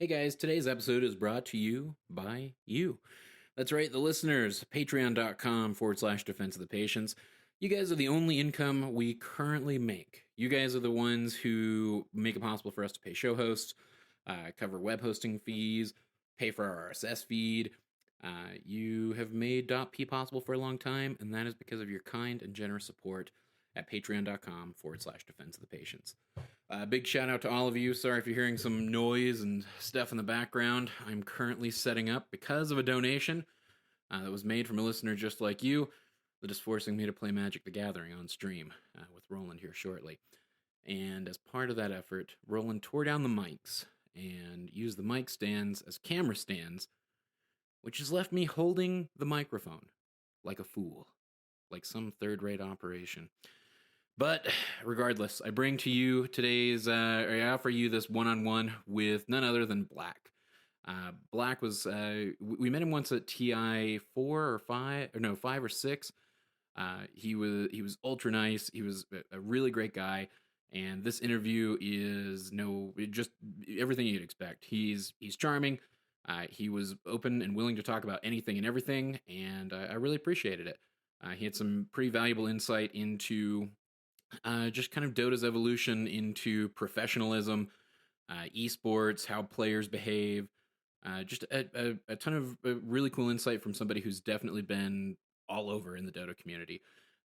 Hey guys, today's episode is brought to you by you. That's right, the listeners. Patreon.com/defense of the patients. You guys are the only income we currently make. You guys are the ones who make it possible for us to pay show hosts, cover web hosting fees, pay for our RSS feed. You have made DotP possible for a long time, and that is because of your kind and generous support at patreon.com/defense of the patients. Big shout out to all of you. Sorry if you're hearing some noise and stuff in the background. I'm currently setting up because of a donation that was made from a listener just like you that is forcing me to play Magic the Gathering on stream with Roland here shortly. And as part of that effort, Roland tore down the mics and used the mic stands as camera stands, which has left me holding the microphone like a fool, like some third-rate operation. But regardless, I bring to you today's, I offer you this one-on-one with none other than Black. Black was, we met him once at TI 5 or 6. He was ultra nice. He was a really great guy. And this interview is just everything you'd expect. He's charming. He was open and willing to talk about anything and everything, and I really appreciated it. He had some pretty valuable insight into just kind of Dota's evolution into professionalism, esports, how players behave. Just a ton of really cool insight from somebody who's definitely been all over in the Dota community.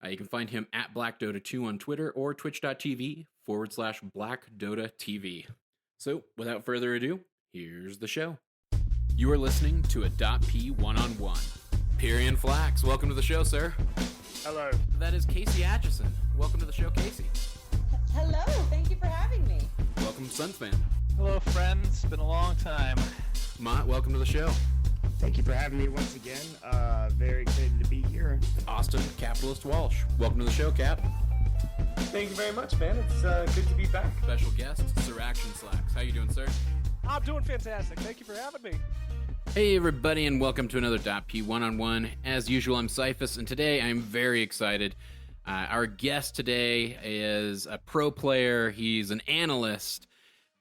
You can find him at BlackDota2 on Twitter or twitch.tv/BlackDotaTV. So, without further ado, here's the show. You are listening to a DotP One-on-One. Pyrian Flax, welcome to the show, sir. Hello. That is Casey Atchison. Welcome to the show, Casey. Hello, thank you for having me. Welcome, Sunfan. Hello, friends. It's been a long time. Mott, welcome to the show. Thank you for having me once again. Very excited to be here. Austin, Capitalist Walsh. Welcome to the show, Cap. Thank you very much, man. It's good to be back. Special guest, Sir Action Slacks. How you doing, sir? I'm doing fantastic. Thank you for having me. Hey, everybody, and welcome to another DotP One-on-One. As usual, I'm Cyphus, and today I'm very excited. Our guest today is a pro player. He's an analyst,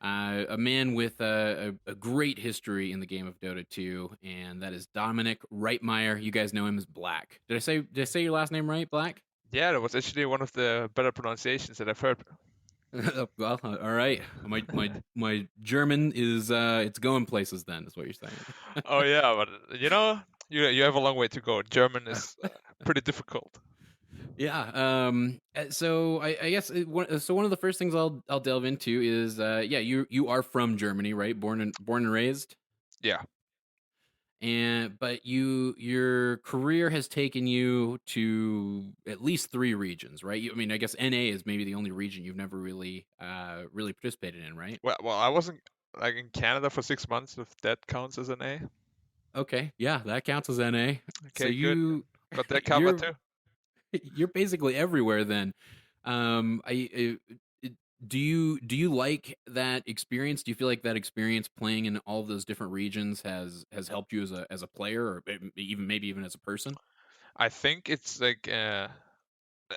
a man with a great history in the game of Dota 2, and that is Dominik Reitmeier. You guys know him as Black. Did I say your last name right, Black? Yeah, that was actually one of the better pronunciations that I've heard. Well, all right. My German is it's going places. Then is what you're saying. Oh yeah, but you have a long way to go. German is pretty difficult. Yeah. So I guess one of the first things I'll delve into is you are from Germany, right? Born and raised. Yeah. But your career has taken you to at least 3 regions, right? I guess NA is maybe the only region you've never really participated in, right? Well, I wasn't in Canada for 6 months. If that counts as an A. Okay, yeah, that counts as NA. Okay, so you good. Got that covered too. You're basically everywhere then. Do you like that experience? Do you feel like that experience playing in all of those different regions has helped you as a player, or maybe even as a person? I think it's a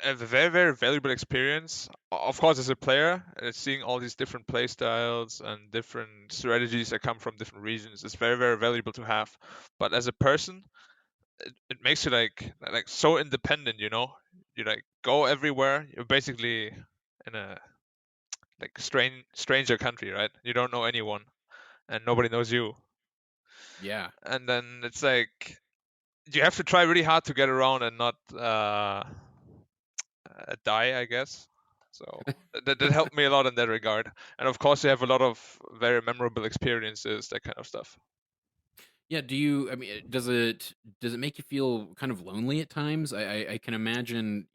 very, very valuable experience. Of course, as a player, seeing all these different play styles and different strategies that come from different regions is very, very valuable to have. But as a person, it makes you like so independent. You go everywhere. You're basically in a stranger country, right? You don't know anyone, and nobody knows you. Yeah. And then it's you have to try really hard to get around and not die, I guess. So that helped me a lot in that regard. And of course, you have a lot of very memorable experiences, that kind of stuff. Yeah. Does it make you feel kind of lonely at times? I can imagine,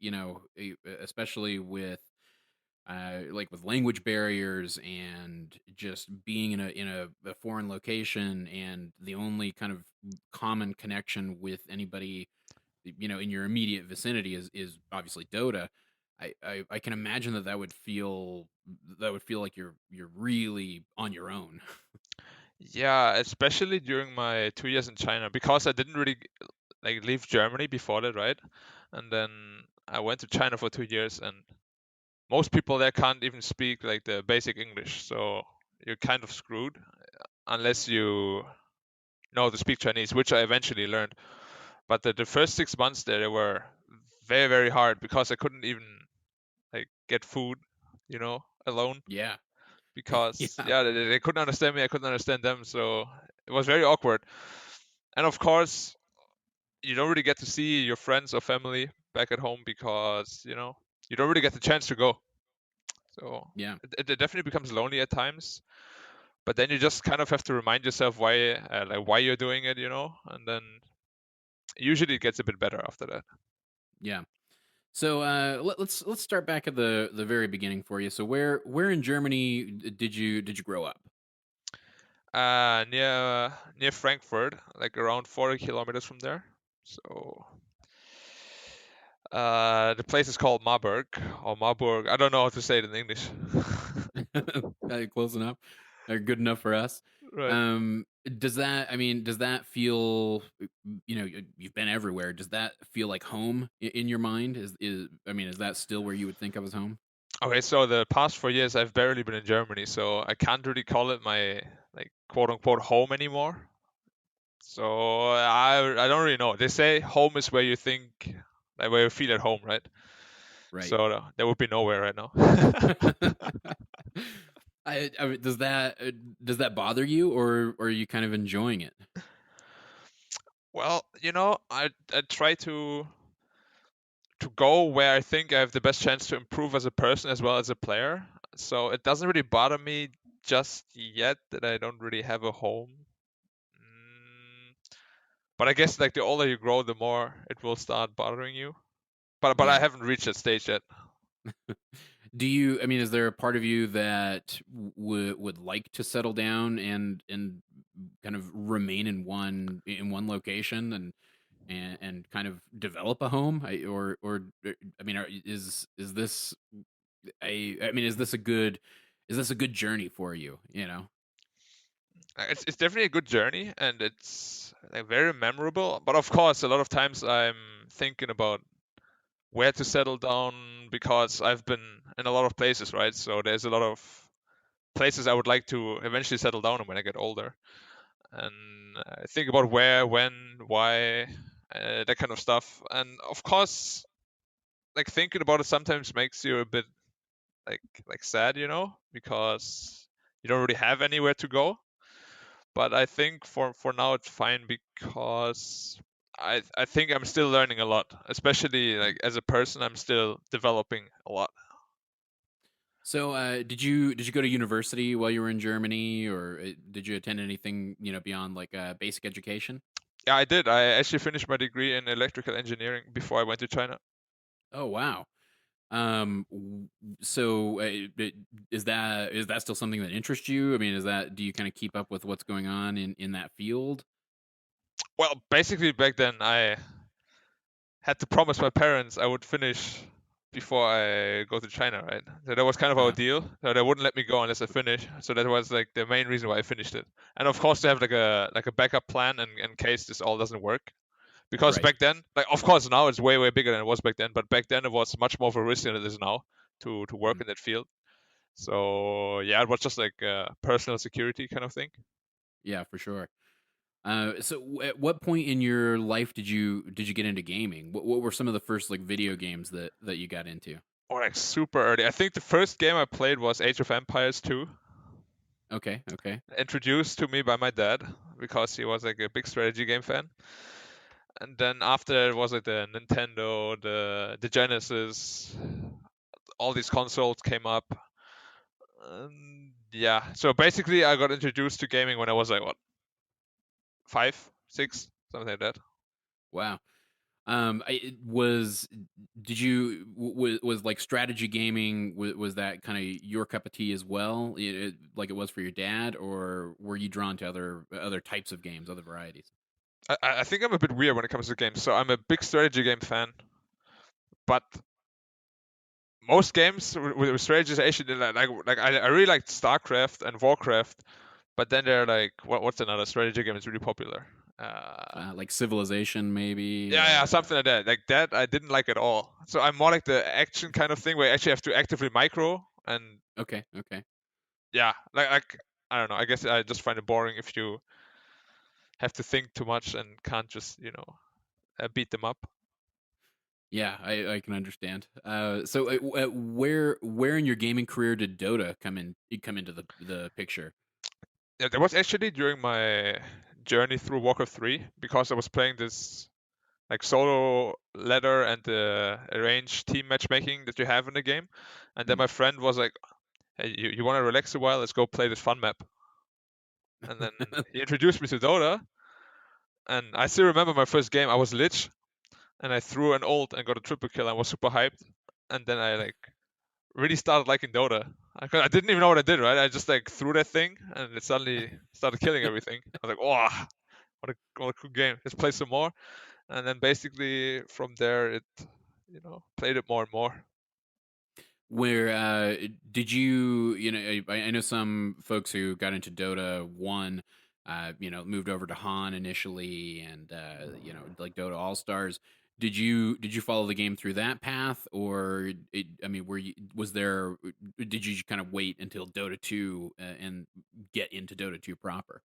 especially with with language barriers and just being in a foreign location, and the only kind of common connection with anybody in your immediate vicinity is obviously Dota. I can imagine that would feel like you're really on your own. Yeah, especially during my 2 years in China, because I didn't really leave Germany before that, right? And then I went to China for 2 years, and most people there can't even speak the basic English, so you're kind of screwed. unless you know to speak Chinese, which I eventually learned. But the first 6 months there, they were very, very hard because I couldn't even like get food, alone. Yeah. Because Yeah. they couldn't understand me, I couldn't understand them, so it was very awkward. And of course, you don't really get to see your friends or family back at home because you don't really get the chance to go. So Yeah. it definitely becomes lonely at times. But then you just kind of have to remind yourself why you're doing it, and then usually it gets a bit better after that. Yeah. So let's start back at the very beginning for you. So where in Germany did you grow up? Near Frankfurt, like around 40 kilometers from there. So the place is called Marburg or Marburg. I don't know how to say it in English. Close enough, or good enough for us. Right. Does that feel? You've been everywhere. Does that feel like home in your mind? Is that still where you would think of as home? Okay, so the past 4 years I've barely been in Germany, so I can't really call it my like quote unquote home anymore. So I don't really know. They say home is where you think, like where you feel at home, right? Right. So there would be nowhere right now. Does that bother you, or are you kind of enjoying it? Well, I try to go where I think I have the best chance to improve as a person as well as a player. So it doesn't really bother me just yet that I don't really have a home. But I guess like the older you grow, the more it will start bothering you. But I Yeah. haven't reached that stage yet. Do you? Is there a part of you that would like to settle down and kind of remain in one location and kind of develop a home? Is this is this a good journey for you? It's definitely a good journey and it's like very memorable. But of course, a lot of times I'm thinking about where to settle down because I've been in a lot of places, right? So there's a lot of places I would like to eventually settle down in when I get older. And I think about where, when, why, that kind of stuff. And of course, like thinking about it sometimes makes you a bit like sad, because you don't really have anywhere to go. But I think for now it's fine because I think I'm still learning a lot, especially like as a person, I'm still developing a lot. So, did you go to university while you were in Germany, or did you attend anything beyond like basic education? Yeah, I did. I actually finished my degree in electrical engineering before I went to China. Oh wow. So is that still something that interests you? Do you kind of keep up with what's going on in that field? Well, basically back then I had to promise my parents I would finish before I go to China, right? So that was kind of our deal. So they wouldn't let me go unless I finish. So that was like the main reason why I finished it. And of course, to have like a backup plan in case this all doesn't work. Because Right. back then, like of course now it's way bigger than it was back then, but back then it was much more of a risk than it is now to work in that field. So yeah, it was just like personal security kind of thing. Yeah, for sure. So at what point in your life did you get into gaming? What were some of the first like video games that you got into? Or like super early. I think the first game I played was Age of Empires 2. Okay. Introduced to me by my dad because he was like a big strategy game fan. And then after it was like the Nintendo, the Genesis, all these consoles came up. Yeah, so basically I got introduced to gaming when I was like what, 5, 6, something like that. Wow. Was like strategy gaming, was that kind of your cup of tea as well, like it was for your dad, or were you drawn to other types of games, other varieties? I think I'm a bit weird when it comes to games. So I'm a big strategy game fan, but most games with strategization, like I really like StarCraft and Warcraft, but then they're like, what's another strategy game that's really popular? Like Civilization, maybe. Yeah, something like that. Like that, I didn't like at all. So I'm more like the action kind of thing where you actually have to actively micro and Okay. yeah, like I don't know. I guess I just find it boring if you have to think too much and can't just beat them up. Yeah, I can understand. So where in your gaming career did Dota come into the picture? Yeah, that was actually during my journey through Warcraft 3 because I was playing this like solo ladder and the arranged team matchmaking that you have in the game, and then my friend was like, "Hey, you want to relax a while? Let's go play this fun map." And then he introduced me to Dota, and I still remember my first game. I was Lich, and I threw an ult and got a triple kill. I was super hyped, and then I like really started liking Dota. I didn't even know what I did, right? I just like threw that thing, and it suddenly started killing everything. I was like, "Oh, what a cool game! Let's play some more." And then basically from there, it played it more and more. Where did I know some folks who got into Dota 1 moved over to Han initially, and like Dota All Stars. Did you follow the game through that path, or did you kind of wait until Dota 2 and get into Dota 2 proper?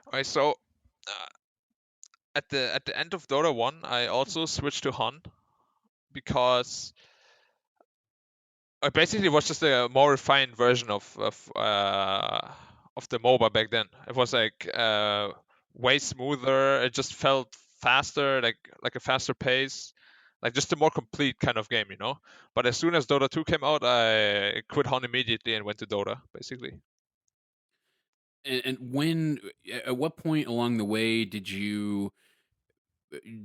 Okay, so at the end of Dota 1, I also switched to Han because I basically was just a more refined version of the MOBA back then. It was like way smoother. It just felt faster, like a faster pace, like just a more complete kind of game, you know. But as soon as Dota 2 came out, I quit Han immediately and went to Dota, basically. And when, at what point along the way did you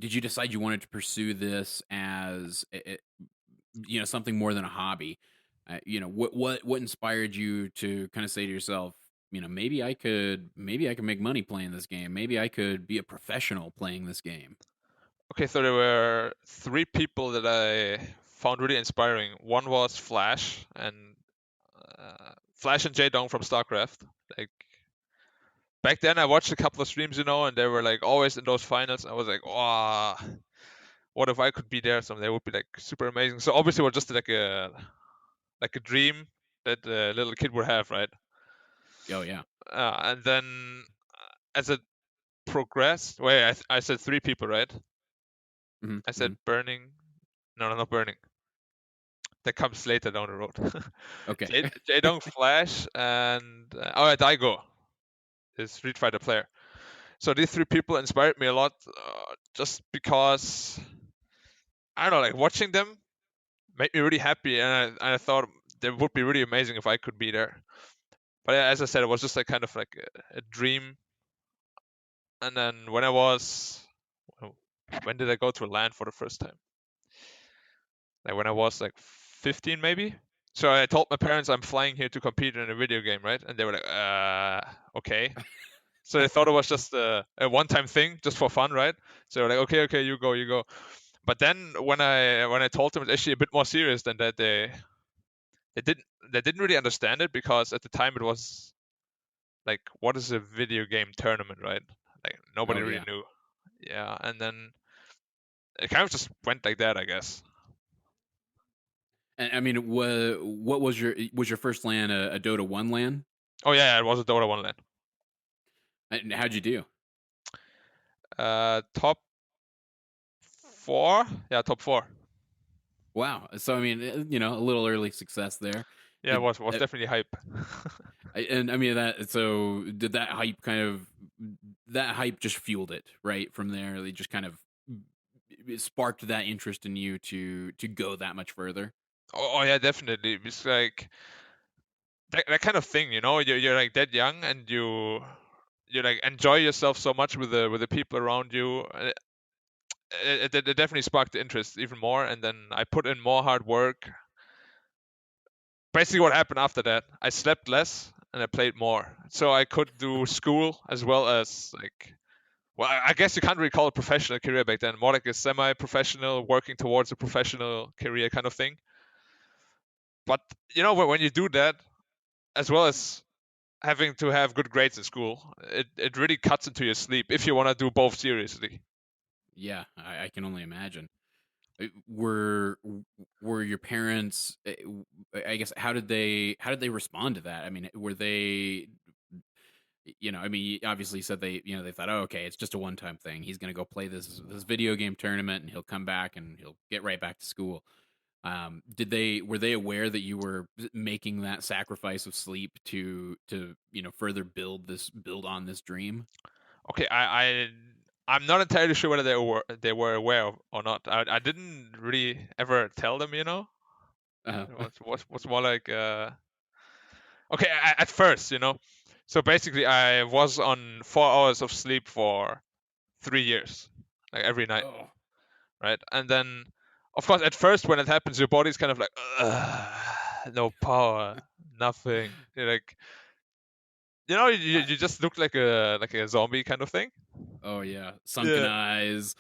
decide you wanted to pursue this as something more than a hobby? What inspired you to kind of say to yourself, maybe I could make money playing this game. Maybe I could be a professional playing this game. Okay, so there were three people that I found really inspiring. One was Flash and Jaedong from StarCraft. Like back then, I watched a couple of streams, and they were like always in those finals. I was like, wow, what if I could be there someday? It would be like super amazing. So obviously, it was just like a dream that a little kid would have, right? Oh yeah. And then as it progressed, wait, I said three people, right? Mm-hmm. I said Burning. No, not Burning. That comes later down the road. Okay. Jaedong, Flash, and Daigo, is Street Fighter player. So these three people inspired me a lot, just because I don't know, like watching them made me really happy, and I thought it would be really amazing if I could be there. But as I said, it was just like kind of like a dream. And then when did I go to LAN for the first time? Like when I was like 15 maybe. So I told my parents I'm flying here to compete in a video game, right? And they were like, okay. So they thought it was just a one-time thing, just for fun, right? So they were like, okay, you go. But then when I told them it's actually a bit more serious than that, they didn't really understand it, because at the time it was like, what is a video game tournament, right? Like nobody really knew. Yeah, and then it kind of just went like that, I guess. And I mean, what was your first LAN a Dota 1 LAN? Oh yeah, it was a Dota 1 LAN. And how'd you do? Top 4. Yeah, top 4. Wow. So I mean, a little early success there. Yeah, it was definitely hype. And I mean did that hype just fueled it, right? From there, they just kind of sparked that interest in you to go that much further. Oh yeah, definitely. It's like that kind of thing, You're like that young, and you like enjoy yourself so much with the people around you. It definitely sparked the interest even more, and then I put in more hard work. Basically, what happened after that, I slept less and I played more, so I could do school as well as like. Well, I guess you can't really call it a professional career back then. More like a semi-professional, working towards a professional career kind of thing. But when you do that, as well as having to have good grades in school, it really cuts into your sleep if you want to do both seriously. Yeah, I can only imagine. Were your parents? I guess how did they respond to that? I mean, were they I mean, you obviously said they thought, oh, okay, it's just a one-time thing. He's going to go play this video game tournament, and he'll come back and he'll get right back to school. Were they aware that you were making that sacrifice of sleep to further build on this dream? Okay, I'm not entirely sure whether they were aware of or not. I didn't really ever tell them, It was more like okay, at first, So basically, I was on 4 hours of sleep for 3 years, like every night, Oh. right? And then, of course, at first when it happens, your body's kind of like, no power, nothing. You're like, you just look like a zombie kind of thing. Oh yeah, sunken Yeah. eyes,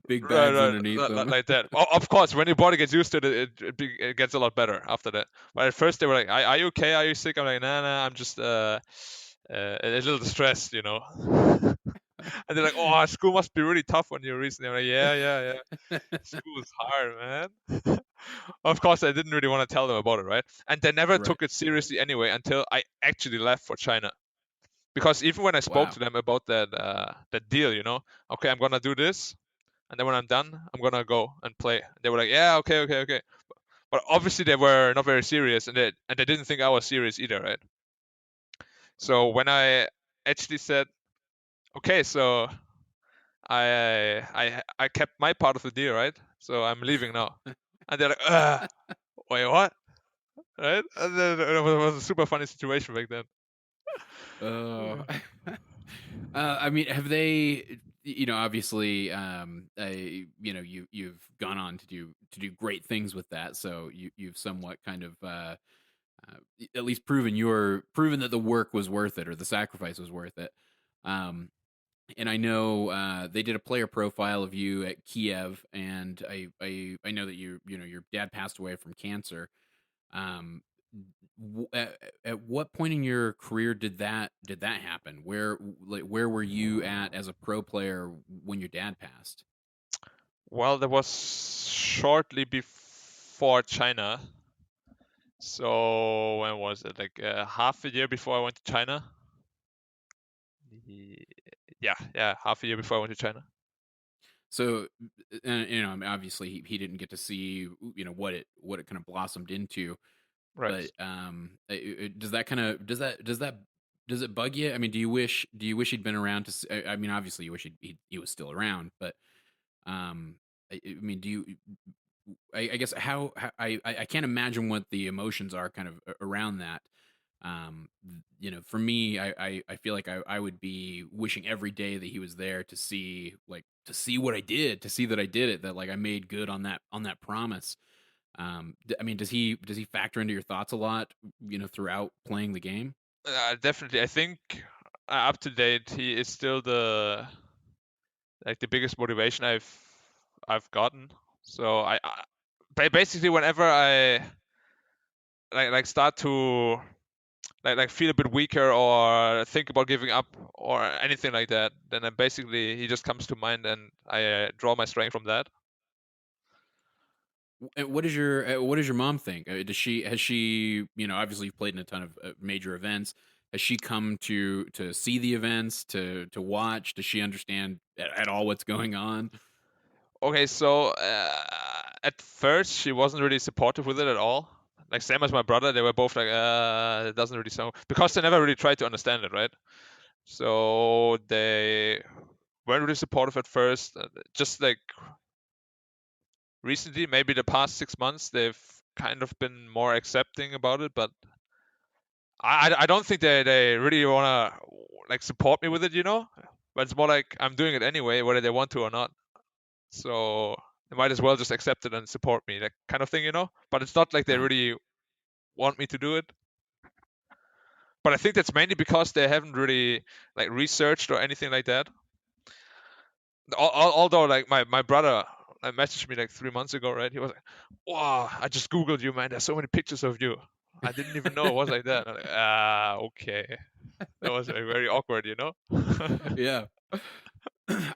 big Right, bags right, underneath them. like that. Of course, when your body gets used to it, it gets a lot better after that. But at first they were like, "Are you okay? Are you sick?" I'm like, "Nah, I'm just a little distressed, And they're like, "Oh, school must be really tough on you recently." I'm like, "Yeah. School is hard, man." Of course, I didn't really want to tell them about it, right? And they never Right. took it seriously anyway until I actually left for China. Because even when I spoke Wow. to them about that deal, okay, I'm gonna do this, and then when I'm done, I'm gonna go and play. They were like, "Yeah, okay." But obviously they were not very serious, and they didn't think I was serious either, right? So when I actually said, "Okay, so I kept my part of the deal, right? So I'm leaving now," and they're like, "Wait, what?" Right? And then it was a super funny situation back then. Oh. I mean, have they? Obviously, you've gone on to do great things with that. So you've somewhat kind of at least proven that the work was worth it or the sacrifice was worth it. And I know they did a player profile of you at Kiev, and I know that your dad passed away from cancer. Um, at what point in your career did that happen? Where were you at as a pro player when your dad passed? Well, that was shortly before China. So when was it? Like half a year before I went to China. Yeah, half a year before I went to China. So, I mean, obviously he didn't get to see what it kind of blossomed into. Right. But does that kind of does it bug you? I mean, do you wish he'd been around to? I mean, obviously you wish he was still around, but I mean, do you? I guess how I can't imagine what the emotions are kind of around that. For me, I feel like I would be wishing every day that he was there to see what I did, to see that I did it, that like I made good on that promise. I mean, does he factor into your thoughts a lot, throughout playing the game? Definitely. I think up to date, he is still the biggest motivation I've gotten. So basically whenever I start to feel a bit weaker or think about giving up or anything like that, then he just comes to mind, and I draw my strength from that. What does your mom think? Has she obviously you've played in a ton of major events. Has she come to see the events, to watch? Does she understand at all what's going on? Okay, so at first she wasn't really supportive with it at all. Like same as my brother, they were both like, it doesn't really sound, because they never really tried to understand it, right? So they weren't really supportive at first. Just like recently, maybe the past 6 months, they've kind of been more accepting about it. But I don't think they really wanna support me with it, But it's more like I'm doing it anyway, whether they want to or not. So they might as well just accept it and support me, that kind of thing, But it's not like they really want me to do it. But I think that's mainly because they haven't really researched or anything like that. Although my brother messaged me 3 months ago, right? He was like, "Wow, I just googled you, man. There's so many pictures of you. I didn't even know it was like that." I'm like, okay. That was very awkward, Yeah.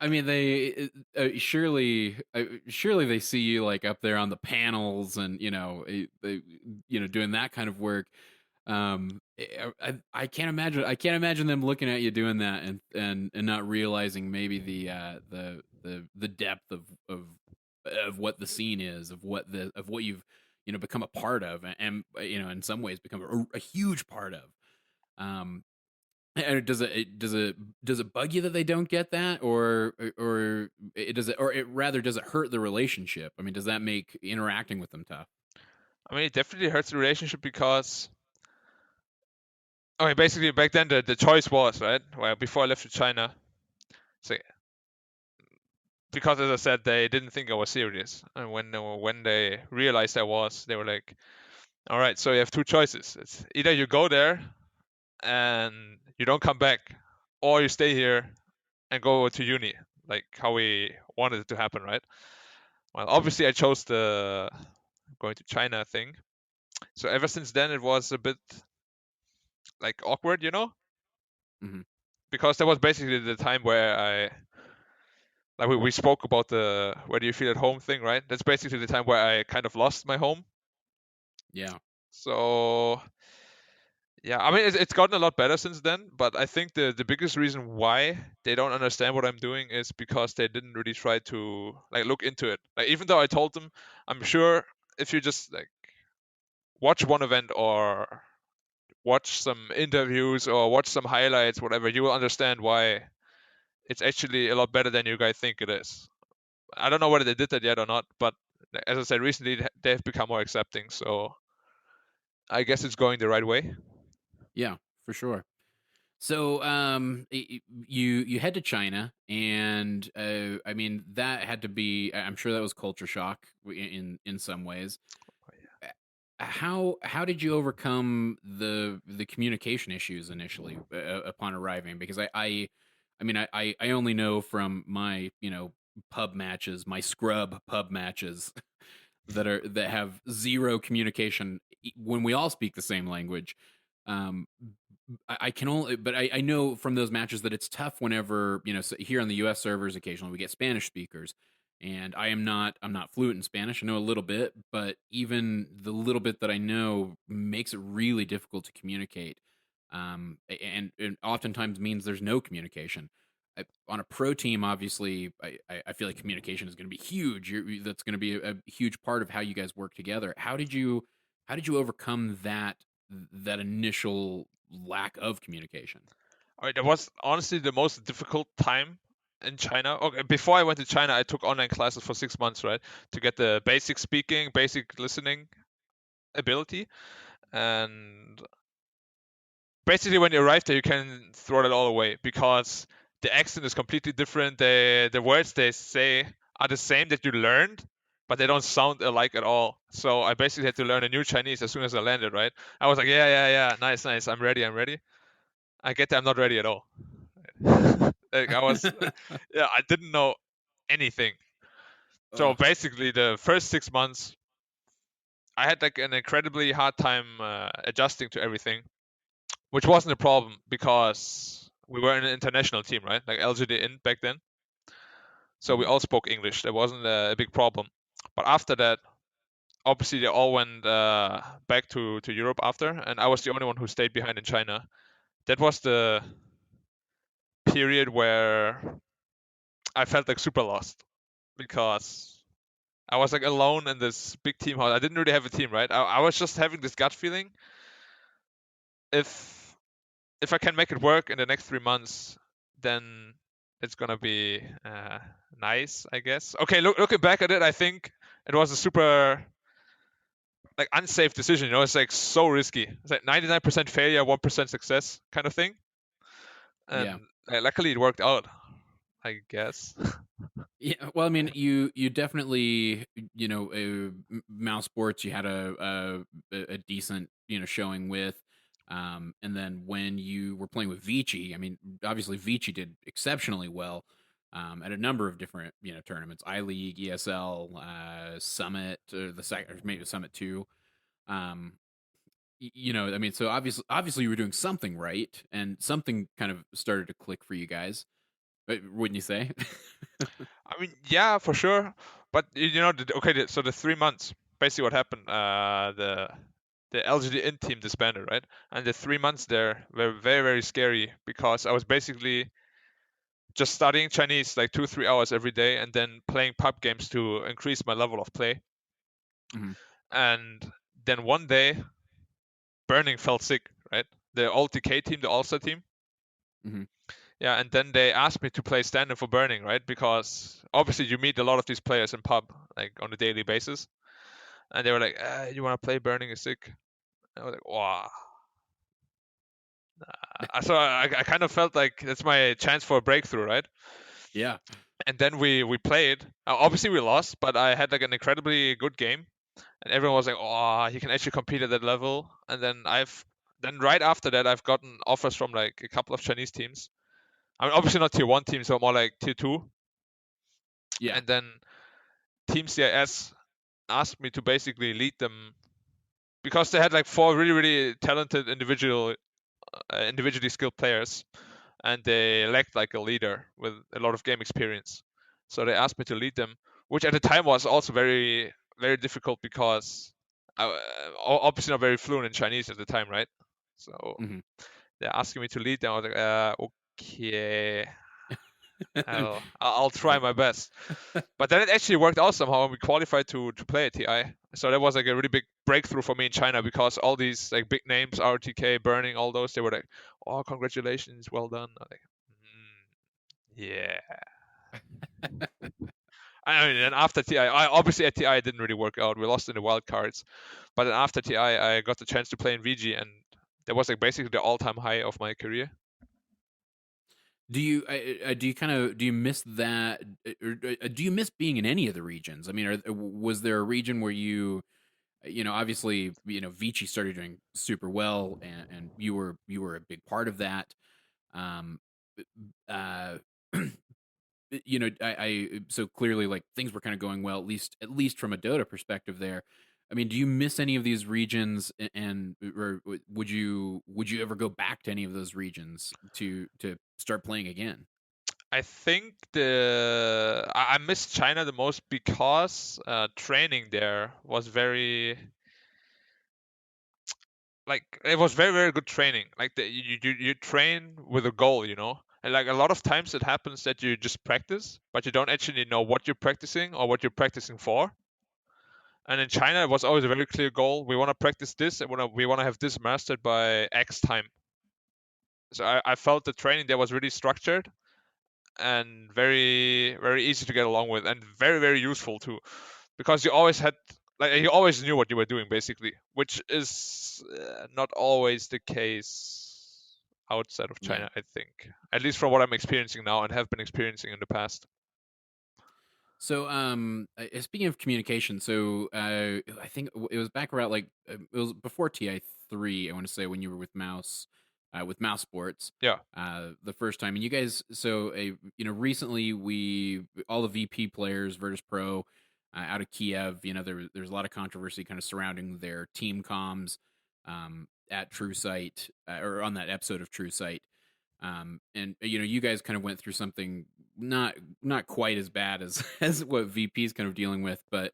I mean, they surely they see you up there on the panels and doing that kind of work. I can't imagine. I can't imagine them looking at you doing that and not realizing maybe the depth of what the scene is, of what you've become a part of, and in some ways become a huge part of. And does it bug you that they don't get that, or does it hurt the relationship? I mean, does that make interacting with them tough? I mean, it definitely hurts the relationship because, I mean, basically back then the choice was, right? Well, before I left to China, so because as I said, they didn't think I was serious, and when they realized I was, they were like, "All right, so you have two choices. It's either you go there and you don't come back, or you stay here and go to uni, like how we wanted it to happen, right?" Well, obviously I chose the going to China thing. So ever since then, it was a bit like awkward, Mhm. because that was basically the time where we spoke about the where do you feel at home thing, right? That's basically the time where I kind of lost my home. Yeah. So yeah, I mean it's gotten a lot better since then, but I think the biggest reason why they don't understand what I'm doing is because they didn't really try to like look into it. Like even though I told them, I'm sure if you just like watch one event or watch some interviews or watch some highlights, whatever, you will understand why it's actually a lot better than you guys think it is. I don't know whether they did that yet or not, but as I said, recently they've become more accepting, so I guess it's going the right way. Yeah, for sure. So, you head to China, and I mean that had to be. I'm sure that was culture shock in some ways. How did you overcome the communication issues initially upon arriving? Because I mean I only know from my pub matches, my scrub pub matches that have zero communication when we all speak the same language. Um, I can only, but I know from those matches that it's tough whenever so here on the U.S. servers occasionally we get Spanish speakers, and I'm not fluent in Spanish. I know a little bit, but even the little bit that I know makes it really difficult to communicate, and oftentimes means there's no communication. On a pro team, obviously, I feel like communication is going to be huge. That's going to be a huge part of how you guys work together. How did you overcome that initial lack of communication? All right, that was honestly the most difficult time in China. Okay, before I went to China, I took online classes for 6 months, right, to get the basic speaking, basic listening ability, and basically when you arrive there, you can throw that all away because the accent is completely different. The words they say are the same that you learned, but they don't sound alike at all. So I basically had to learn a new Chinese as soon as I landed, right? I was like, yeah, nice, I'm ready. I get there, I'm not ready at all. Like I was, yeah, I didn't know anything. So Ugh. basically, the first 6 months, I had like an incredibly hard time adjusting to everything, which wasn't a problem because we were an international team, right? Like LGD in back then. So we Mhm. all spoke English. That wasn't a big problem. But after that, obviously they all went back to Europe after, and I was the only one who stayed behind in China. That was the period where I felt like super lost because I was like alone in this big team house. I didn't really have a team, right? I was just having this gut feeling. If I can make it work in the next 3 months, then it's gonna be nice, I guess. Okay, looking back at it, I think it was a super like unsafe decision. It's like so risky. It's like 99% failure, 1% success kind of thing. Yeah. And luckily, it worked out, I guess. Yeah, well, I mean, you definitely, mouse sports. You had a decent, showing with, and then when you were playing with Vici, I mean, obviously Vici did exceptionally well, at a number of different, tournaments, I League, ESL, Summit, the second, or maybe Summit 2. Um, I mean, so obviously you were doing something right, and something kind of started to click for you guys, wouldn't you say? I mean, yeah, for sure. But okay, so the 3 months, basically what happened. the LGD in team disbanded, right? And the 3 months there were very, very scary because I was basically just studying Chinese like 2-3 hours every day and then playing pub games to increase my level of play. Mhm. And then one day, Burning fell sick, right? The old TK team, the All-Star team. Mhm. Yeah, and then they asked me to play stand-in for Burning, right? Because obviously you meet a lot of these players in pub, like on a daily basis. And they were like, you want to play Burning is sick? I was like, wow. So I kind of felt like that's my chance for a breakthrough, right? Yeah. And then we played. Obviously we lost, but I had like an incredibly good game, and everyone was like, "Oh, he can actually compete at that level." And then right after that, I've gotten offers from like a couple of Chinese teams. I mean, obviously not tier 1 teams, so more like tier 2. Yeah. And then Team CIS asked me to basically lead them because they had like 4 really really talented individually skilled players, and they lacked like a leader with a lot of game experience. So they asked me to lead them, which at the time was also very, very difficult because I obviously not very fluent in Chinese at the time, right? So Mhm. they're asking me to lead them. I was like, okay, I'll try my best. But then it actually worked out somehow, and we qualified to play at TI. So that was like a really big breakthrough for me in China because all these like big names, RTK, Burning, all those, they were like, "Oh, congratulations, well done." I'm like, yeah. I mean, and after TI, obviously at TI it didn't really work out. We lost in the wild cards, but then after TI, I got the chance to play in VG, and that was like basically the all-time high of my career. Do you do you miss that, or do you miss being in any of the regions? I mean, was there a region where obviously, Vici started doing super well, and you were a big part of that. Um, uh, so clearly, like, things were kind of going well, at least from a Dota perspective there. I mean, do you miss any of these regions, and or would you ever go back to any of those regions to start playing again? I think I miss China the most because training there was very like it was very very good training. Like you train with a goal, and like a lot of times it happens that you just practice, but you don't actually know what you're practicing or what you're practicing for. And in China, it was always a very clear goal. We want to practice this, and we want to have this mastered by X time. So I felt the training there was really structured and very very easy to get along with, and very very useful too, because you always knew what you were doing basically, which is not always the case outside of Yeah. China, I think. At least from what I'm experiencing now and have been experiencing in the past. So, speaking of communication, so I think it was back around like it was before TI3. I want to say when you were with Mouse Sports, Yeah. the first time, and you guys. So, recently all the VP players, Virtus Pro, out of Kiev. There's a lot of controversy kind of surrounding their team comms, at True Sight, or on that episode of True Sight. And you guys kind of went through something not quite as bad as as what VP is kind of dealing with, but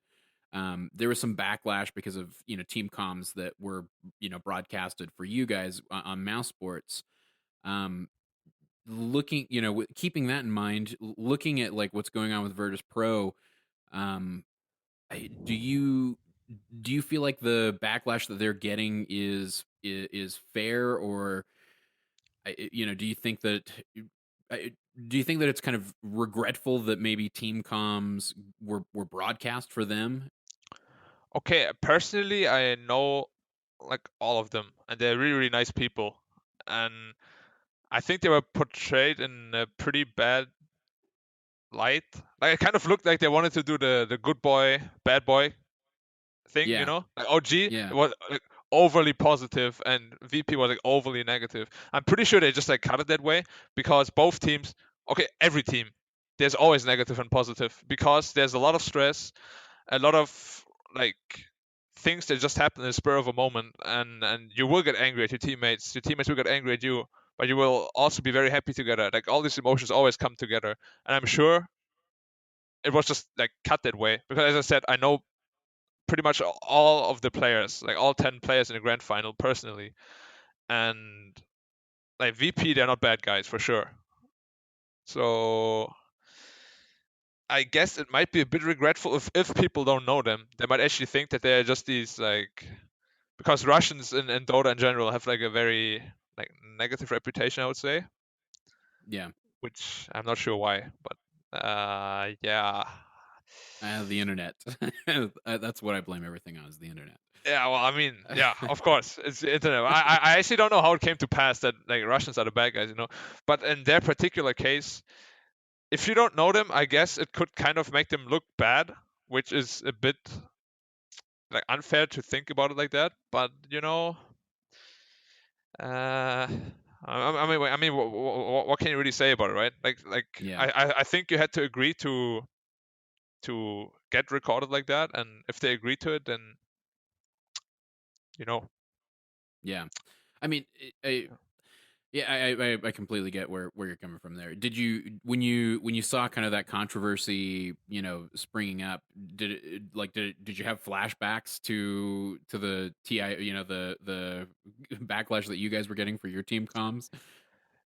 there was some backlash because of team comms that were broadcasted for you guys on Mouse Sports. Um, looking keeping that in mind, looking at like what's going on with Virtus Pro, um, do you feel like the backlash that they're getting is fair, or do you think that it's kind of regretful that maybe team comms were broadcast for them? Okay, personally, I know like all of them, and they're really, really nice people. And I think they were portrayed in a pretty bad light. Like it kind of looked like they wanted to do the good boy, bad boy thing, Yeah, Like OG yeah, was like overly positive and VP was like overly negative. I'm pretty sure they just like cut it that way because both teams, okay, every team, there's always negative and positive because there's a lot of stress, a lot of like things that just happen in the spur of a moment, and you will get angry at your teammates. Your teammates will get angry at you, but you will also be very happy together. Like all these emotions always come together, and I'm sure it was just like cut that way because, as I said, I know pretty much all of the players, like all 10 players in the grand final personally. And like VP, they're not bad guys for sure. So I guess it might be a bit regretful if people don't know them. They might actually think that they're just these like, because Russians in Dota in general have like a very like negative reputation, I would say. Yeah. Which I'm not sure why, but yeah. The internet. That's what I blame everything on, is the internet. Yeah, well, I mean, yeah, of course, it's the internet. I actually don't know how it came to pass that like Russians are the bad guys, But in their particular case, if you don't know them, I guess it could kind of make them look bad, which is a bit like unfair to think about it like that. But I mean, what can you really say about it, right? Yeah. I think you had to agree to get recorded like that, and if they agree to it, then Yeah. I mean, I completely get where you're coming from there. Did you, when you saw kind of that controversy, springing up, did you have flashbacks to the TI, the backlash that you guys were getting for your team comms?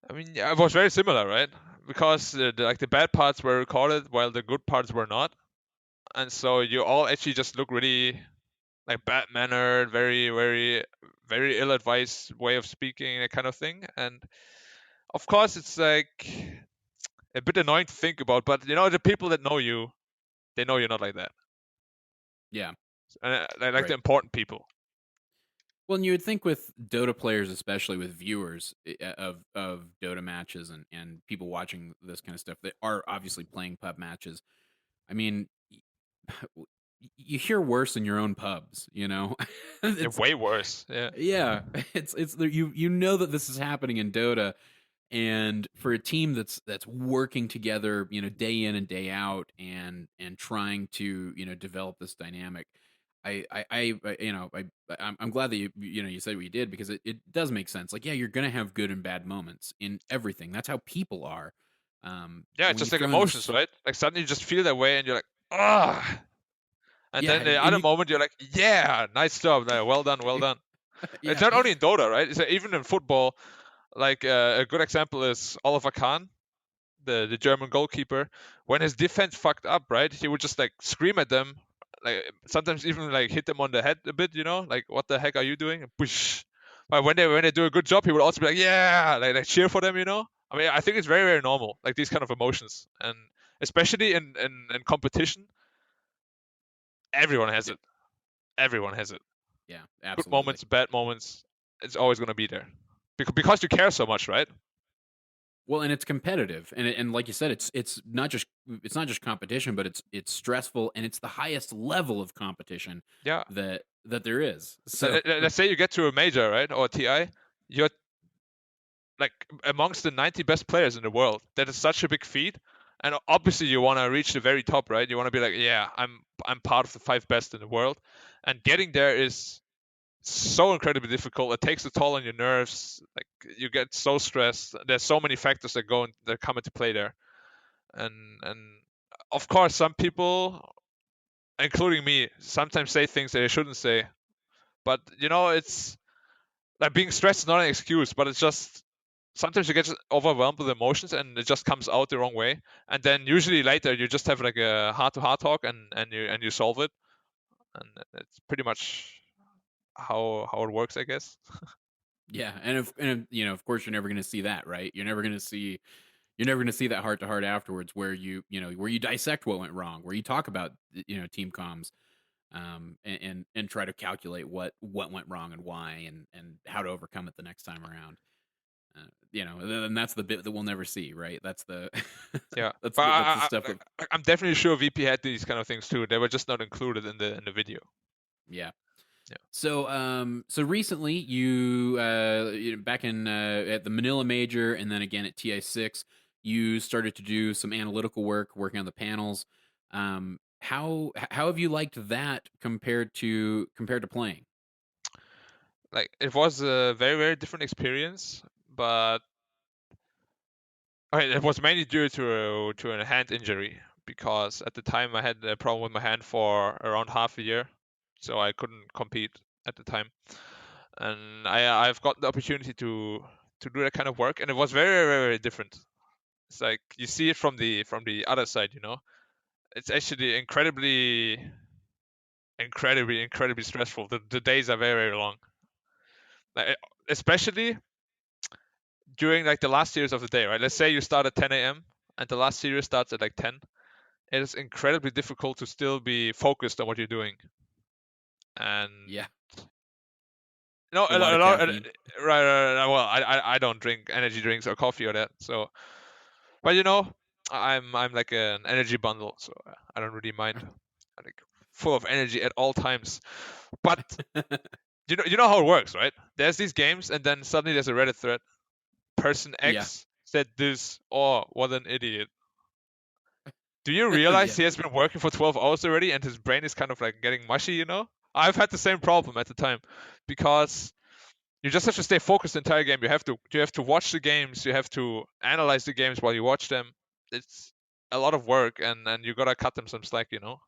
I mean, yeah, it was very similar, right? Because the bad parts were recorded while the good parts were not, and so you all actually just look really like bad mannered, very, very, very ill-advised way of speaking, that kind of thing. And of course, it's like a bit annoying to think about, but the people that know you, they know you're not like that. Yeah. And like Right. the important people. Well, and you would think with Dota players, especially with viewers of Dota matches and people watching this kind of stuff that are obviously playing pub matches. I mean, you hear worse in your own pubs, It's way worse. Yeah. Yeah, it's you know that this is happening in Dota, and for a team that's working together, day in and day out, and trying to develop this dynamic. I'm glad that you said what you did, because it does make sense. Like, yeah, you're gonna have good and bad moments in everything. That's how people are. Yeah, it's just like emotions, right? Like suddenly you just feel that way, and you're like, ah. And Yeah, then the and other you- moment you're like, yeah, nice job, well done, well done. Yeah. It's not only in Dota, right? It's even in football. Like a good example is Oliver Kahn, the German goalkeeper. When his defense fucked up, right, he would just like scream at them, like sometimes even like hit them on the head a bit, like what the heck are you doing? Bush. But when they do a good job, he would also be like, yeah, like cheer for them, I mean, I think it's very, very normal, like these kind of emotions, and especially in competition, everyone has it. Everyone has it. Yeah, Good absolutely. moments, bad moments, it's always gonna be there, because you care so much, right? Well, and it's competitive, and like you said, it's not just competition, but it's stressful, and it's the highest level of competition. Yeah. That there is. So let's say you get to a major, right, or a TI, you're like amongst the 90 best players in the world. That is such a big feat, and obviously you want to reach the very top, right? You want to be like, yeah, I'm part of the 5 best in the world, and getting there is so incredibly difficult. It takes a toll on your nerves. Like you get so stressed. There's so many factors that come into play there, and of course some people, including me, sometimes say things that they shouldn't say. But it's like being stressed is not an excuse, but it's just sometimes you get just overwhelmed with emotions and it just comes out the wrong way. And then usually later you just have like a heart-to-heart talk and you solve it. And it's pretty much how it works, I guess. yeah, and of course, you're never going to see that, right? You're never going to see that heart to heart afterwards, where where you dissect what went wrong, where you talk about team comms, and try to calculate what went wrong and why, and how to overcome it the next time around. And that's the bit that we'll never see, right? That's the yeah. that's the stuff. I'm definitely sure VP had these kind of things too. They were just not included in the video. Yeah. Yeah. So recently you back in at the Manila Major, and then again at TI6, you started to do some analytical work, working on the panels. How have you liked that compared to playing? Like it was a very, very different experience, but it was mainly due to a hand injury, because at the time I had a problem with my hand for around half a year. so I couldn't compete at the time. And I've got the opportunity to do that kind of work, and it was very, very, very different. It's like you see it from the other side, you know. It's actually incredibly stressful. The days are very, very long. Like, especially during like the last series of the day, right? Let's say you start at 10 a.m. and the last series starts at like 10. It is incredibly difficult to still be focused on what you're doing. And Yeah. no, A lot of caffeine. right. Well, I don't drink energy drinks or coffee or that. So, but you know, I'm like an energy bundle, so I don't really mind. I'm like full of energy at all times. But you know how it works, right? There's these games, and then suddenly there's a Reddit thread. Person X said this. Oh, what an idiot! Do you realize he has been working for 12 hours already, and his brain is kind of like getting mushy? You know, I've had the same problem at the time, because you just have to stay focused the entire game. You have to watch the games. You have to analyze the games while you watch them. It's a lot of work, and you gotta cut them some slack. You know,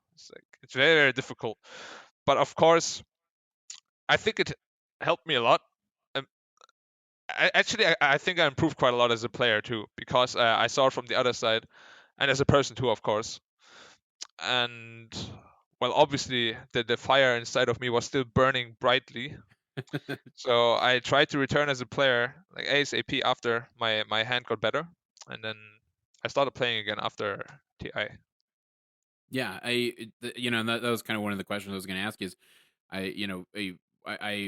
it's very, very difficult. But of course, I think it helped me a lot. I think I improved quite a lot as a player too, because I saw it from the other side, and as a person too, of course. And well, obviously the fire inside of me was still burning brightly. So I tried to return as a player like ASAP after my hand got better, and then I started playing again after TI. Yeah, that was kind of one of the questions I was going to ask is,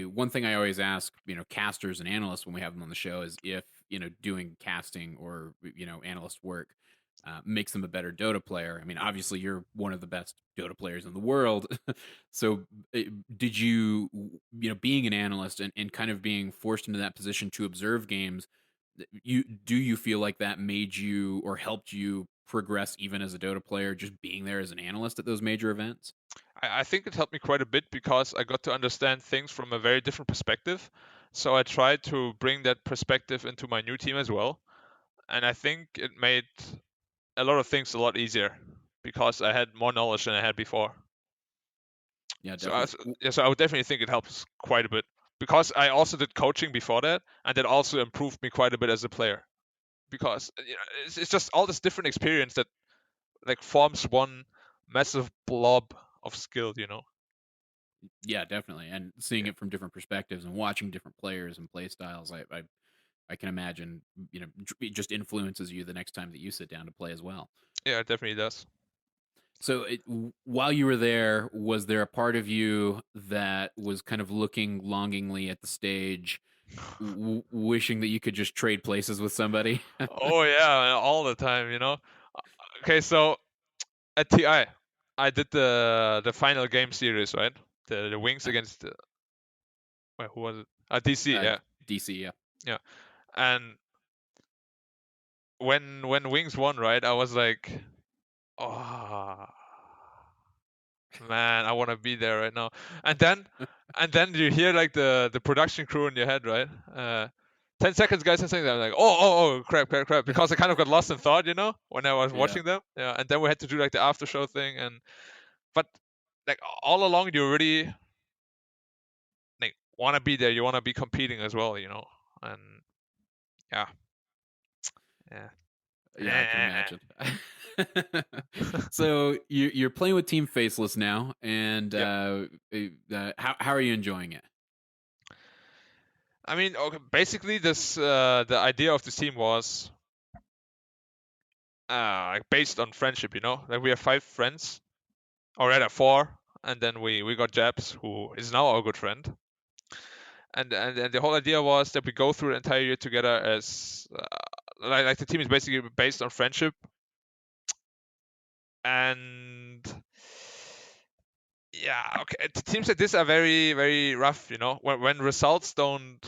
one thing I always ask, casters and analysts when we have them on the show is if, doing casting or, analyst work makes them a better Dota player. I mean, obviously you're one of the best Dota players in the world. So did you, being an analyst and kind of being forced into that position to observe games, do you feel like that made you or helped you progress even as a Dota player, just being there as an analyst at those major events? I think it helped me quite a bit because I got to understand things from a very different perspective. So I tried to bring that perspective into my new team as well. And I think it made a lot of things a lot easier because I had more knowledge than I had before. Yeah, definitely. So I would definitely think it helps quite a bit, because I also did coaching before that, and that also improved me quite a bit as a player, because it's just all this different experience that like forms one massive blob of skill. Yeah, definitely. And seeing it from different perspectives and watching different players and play styles, I can imagine, it just influences you the next time that you sit down to play as well. Yeah, it definitely does. So while you were there, was there a part of you that was kind of looking longingly at the stage, wishing that you could just trade places with somebody? Oh yeah, all the time, Okay, so at TI, I did the final game series, right? The Wings against the... Wait, who was it? DC, yeah. DC, yeah. Yeah. And when Wings won, right, I was like, oh man, I want to be there right now. And then you hear like the production crew in your head, right? 10 seconds, guys, 10 seconds. I'm like, oh, crap, because I kind of got lost in thought, when I was watching them. Yeah, and then we had to do like the after show thing, but like all along you already like want to be there. You want to be competing as well, and yeah. Yeah, I can imagine. So you're playing with Team Faceless now, and how are you enjoying it? I mean, okay, basically, the idea of this team was like based on friendship. Like we have 5 friends, or rather 4, and then we got Jabs, who is now our good friend. And the whole idea was that we go through the entire year together as like the team is basically based on friendship. And yeah, okay, teams like this are very, very rough, when results don't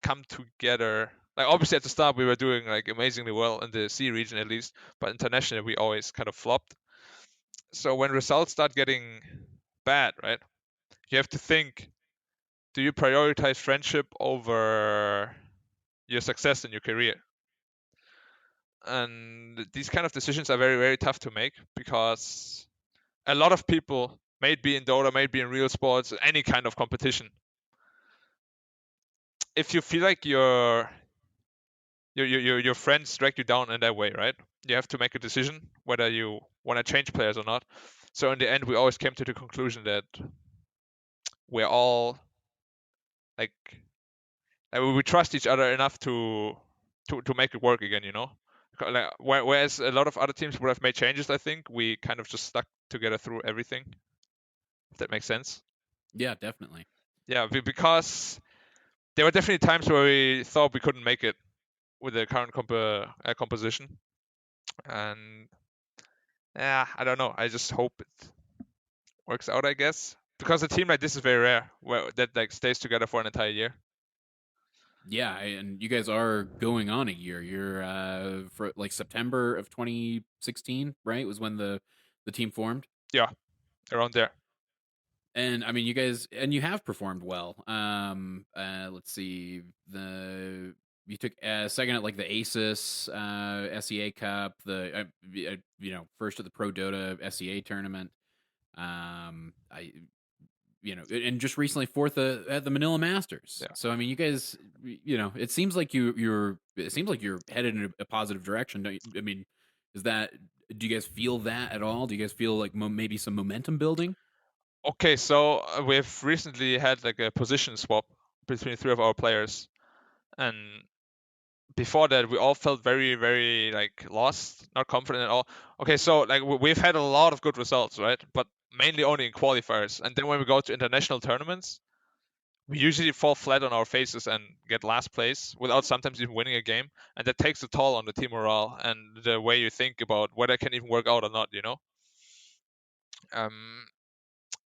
come together. Like obviously at the start we were doing like amazingly well in the C region at least, but internationally we always kind of flopped. So when results start getting bad, right, you have to think, do you prioritize friendship over your success in your career? And these kind of decisions are very, very tough to make, because a lot of people may it be in Dota, may it be in real sports, any kind of competition. If you feel like your friends drag you down in that way, right? You have to make a decision whether you want to change players or not. So in the end, we always came to the conclusion that we're all like we trust each other enough to make it work again, you know. Like, whereas a lot of other teams would have made changes, I think we kind of just stuck together through everything. If that makes sense. Yeah, definitely. Yeah, because there were definitely times where we thought we couldn't make it with the current composition, and yeah, I don't know. I just hope it works out, I guess, because a team like this is very rare, where that like stays together for an entire year. Yeah, and you guys are going on a year. You're for like September of 2016, right? Was when the team formed. Yeah, around there. And I mean, you guys, and you have performed well. Let's see, you took second at like the ASUS SEA Cup, the first at the Pro Dota SEA tournament. And just recently fourth at the Manila Masters. Yeah. So I mean, you guys, it seems like you're headed in a positive direction. Don't you? I mean, do you guys feel that at all? Do you guys feel like maybe some momentum building? Okay, so we've recently had like a position swap between three of our players, and before that we all felt very, very like lost, not confident at all. Okay, so like we've had a lot of good results, right? But mainly only in qualifiers, and then when we go to international tournaments, we usually fall flat on our faces and get last place without sometimes even winning a game, and that takes a toll on the team morale and the way you think about whether it can even work out or not, you know.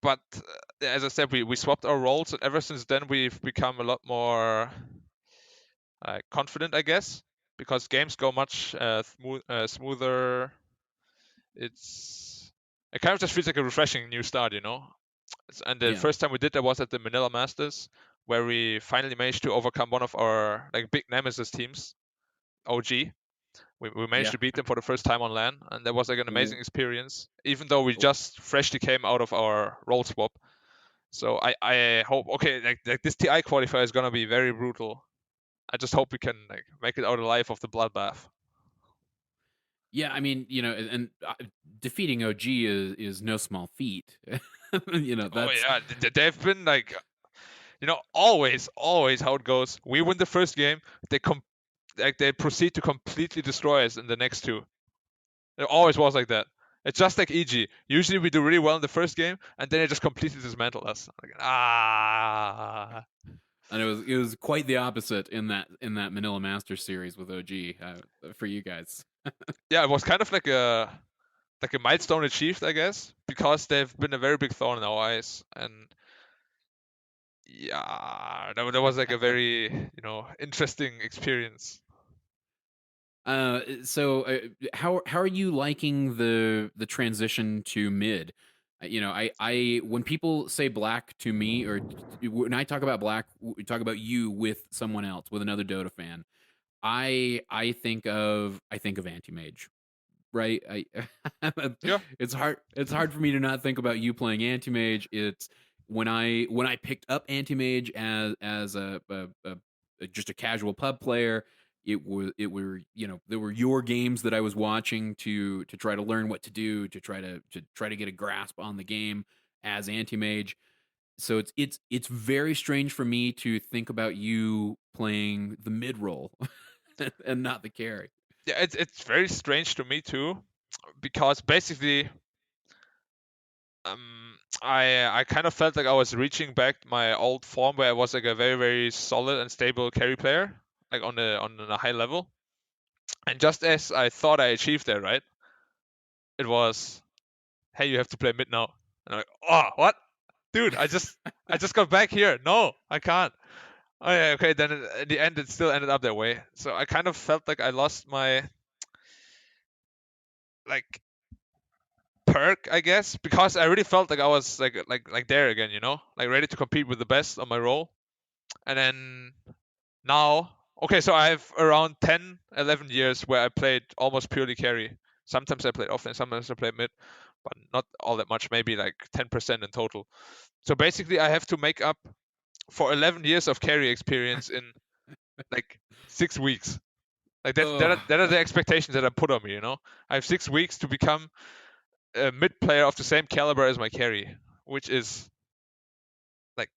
But as I said, we swapped our roles, and ever since then we've become a lot more confident, I guess, because games go much smoother. It kind of just feels like a refreshing new start, you know. And the first time we did that was at the Manila Masters, where we finally managed to overcome one of our like big nemesis teams, OG. We managed to beat them for the first time on LAN, and that was like an amazing experience, even though we just freshly came out of our role swap. So I hope, like this TI qualifier is gonna be very brutal. I just hope we can like make it out alive of the bloodbath. Yeah, I mean, and defeating OG is no small feat. That's... Oh yeah, they've been like, always how it goes. We win the first game, they proceed to completely destroy us in the next two. It always was like that. It's just like EG. Usually we do really well in the first game, and then they just completely dismantle us. And it was quite the opposite in that Manila Masters series with OG for you guys. Yeah, it was kind of like a milestone achieved, I guess, because they've been a very big thorn in our eyes, and yeah, that was like a very interesting experience. So how are you liking the transition to mid? I when people say black to me, or when I talk about black, we talk about you with someone else, with another Dota fan. I think of anti-mage, right? Yeah. It's hard for me to not think about you playing anti-mage. It's when I picked up anti-mage as a just a casual pub player. It were there were your games that I was watching to try to learn what to do, to try to get a grasp on the game as anti-mage. So it's very strange for me to think about you playing the mid role and not the carry. Yeah, it's very strange to me too, because basically I kind of felt like I was reaching back my old form where I was like a very, very solid and stable carry player, like on a high level. And just as I thought I achieved that, right? It was, hey, you have to play mid now. And I'm like, oh, what? Dude, I just got back here. No, I can't. Oh yeah, okay, then in the end it still ended up that way. So I kind of felt like I lost my like perk, I guess, because I really felt like I was like there again, like ready to compete with the best on my role. And then now, okay, so I have around 10, 11 years where I played almost purely carry. Sometimes I played offlane, sometimes I played mid. but not all that much, maybe like 10% in total. So basically, I have to make up for 11 years of carry experience in like 6 weeks. Like that are the expectations that I put on me. You know, I have 6 weeks to become a mid player of the same caliber as my carry, which is like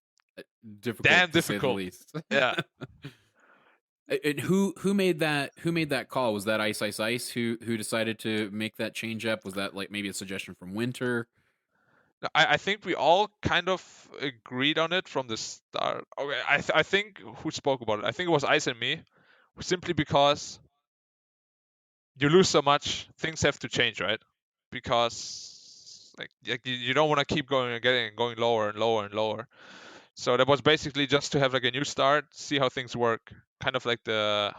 difficult, damn to say the difficult. least. Yeah. And who made that call? Was that Ice who decided to make that change up? Was that like maybe a suggestion from Winter? I think we all kind of agreed on it from the start. Okay, I think who spoke about it? I think it was Ice and me, simply because you lose so much, things have to change, right? Because like you don't want to keep going and going lower and lower and lower. So that was basically just to have like a new start, see how things work, kind of like the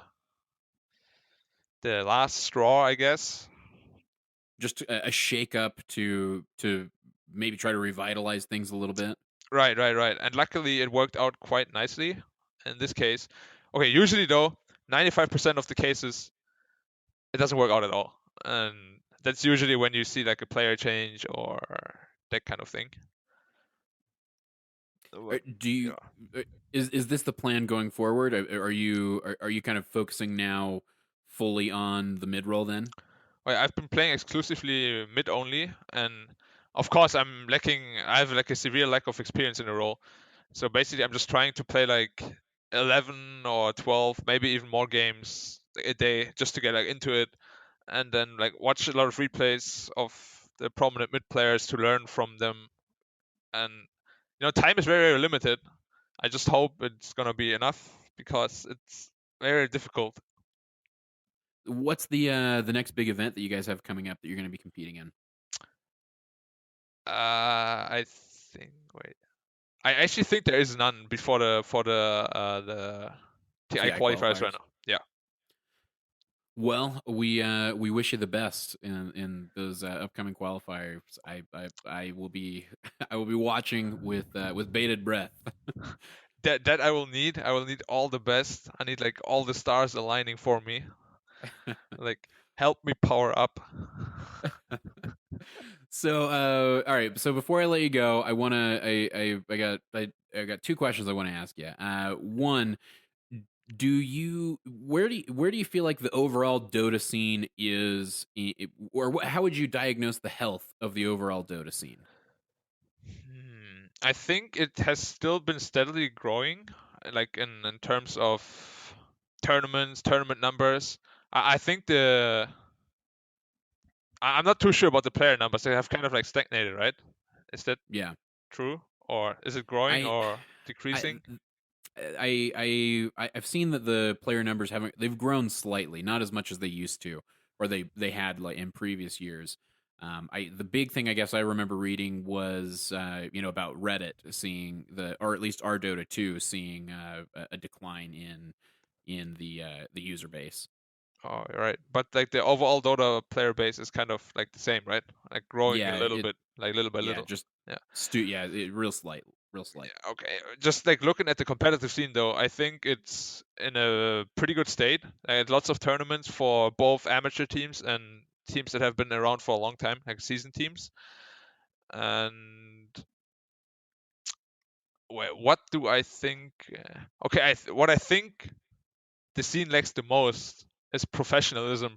last straw, I guess. Just a shake up to maybe try to revitalize things a little bit. Right. And luckily it worked out quite nicely in this case. Okay, usually though, 95% of the cases, it doesn't work out at all. And that's usually when you see like a player change or that kind of thing. Do you is this the plan going forward? Are you kind of focusing now fully on the mid role then? Well, I've been playing exclusively mid only, and of course I have like a severe lack of experience in a role. So basically I'm just trying to play like 11 or 12, maybe even more games a day just to get like into it, and then like watch a lot of replays of the prominent mid players to learn from them. And time is very, very limited. I just hope it's gonna be enough because it's very difficult. What's the next big event that you guys have coming up that you're going to be competing in? I think. Wait, I actually think there is none before the TI qualifiers right now. Yeah. Well, we wish you the best in those upcoming qualifiers. I will be watching with bated breath. That I will need. I will need all the best. I need like all the stars aligning for me. Like help me power up. So all right. So before I let you go, I got two questions I want to ask you. One, where do you feel like the overall Dota scene is, or how would you diagnose the health of the overall Dota scene? I think it has still been steadily growing, like in terms of tournament numbers. I think I'm not too sure about the player numbers. They have kind of like stagnated, right? Is that true, or is it growing or decreasing? I've seen that the player numbers they've grown slightly, not as much as they used to, or they had like in previous years. The big thing I guess I remember reading was about Reddit seeing or at least our Dota 2 seeing a decline in the user base. Oh, right. But like the overall Dota player base is kind of like the same, right? Like growing a little bit, like little by little. Just real slight. Yeah, okay. Just like looking at the competitive scene, though, I think it's in a pretty good state. Lots of tournaments for both amateur teams and teams that have been around for a long time, like season teams. And what do I think? Okay, what I think the scene lacks the most is professionalism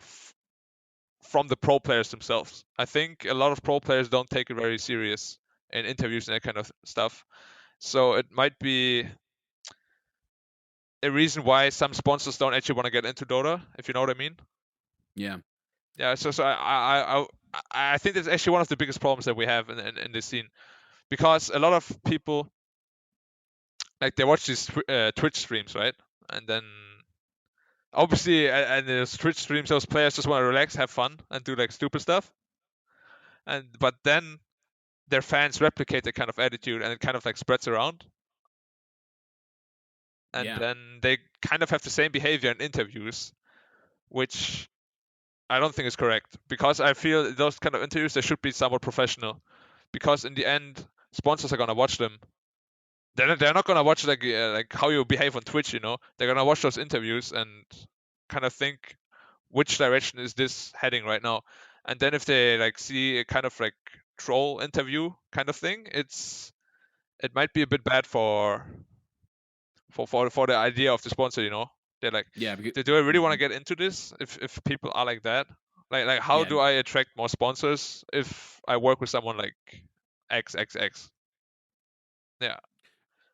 from the pro players themselves. I think a lot of pro players don't take it very serious in interviews and that kind of stuff. So it might be a reason why some sponsors don't actually want to get into Dota, if you know what I mean. Yeah. Yeah. So I think that's actually one of the biggest problems that we have in this scene, because a lot of people like they watch these Twitch streams, right? And then obviously, and those Twitch streams, those players just want to relax, have fun, and do like stupid stuff. But then their fans replicate that kind of attitude, and it kind of like spreads around. And then they kind of have the same behavior in interviews, which I don't think is correct, because I feel those kind of interviews, they should be somewhat professional, because in the end, sponsors are gonna watch them. They're not gonna watch like how you behave on Twitch, They're gonna watch those interviews and kind of think, which direction is this heading right now? And then if they like see a kind of like troll interview kind of thing, it might be a bit bad for the idea of the sponsor, you know. They're like, Yeah, because, do I really want to get into this if people are like that? Like how Yeah. do I attract more sponsors if I work with someone like XXX? Yeah.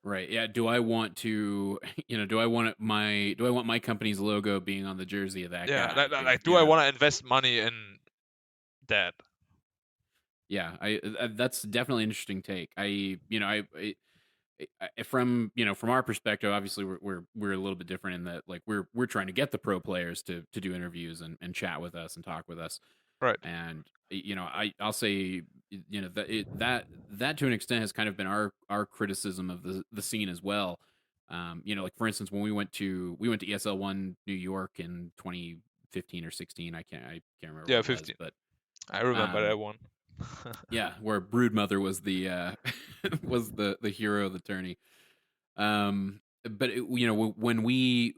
right. Yeah. Do I want to, do I want my company's logo being on the jersey of that Yeah. guy? Like do I want to invest money in that? Yeah, that's definitely an interesting take. From from our perspective, obviously we're a little bit different in that like we're trying to get the pro players to do interviews and chat with us and talk with us. Right. And I'll say that to an extent has kind of been our criticism of the scene as well. Like for instance, when we went to ESL1 New York in 2015 or 16, I can't remember. Yeah, what it 15. Was, but I remember that one. yeah, where Broodmother was the was the hero of the tourney. But when we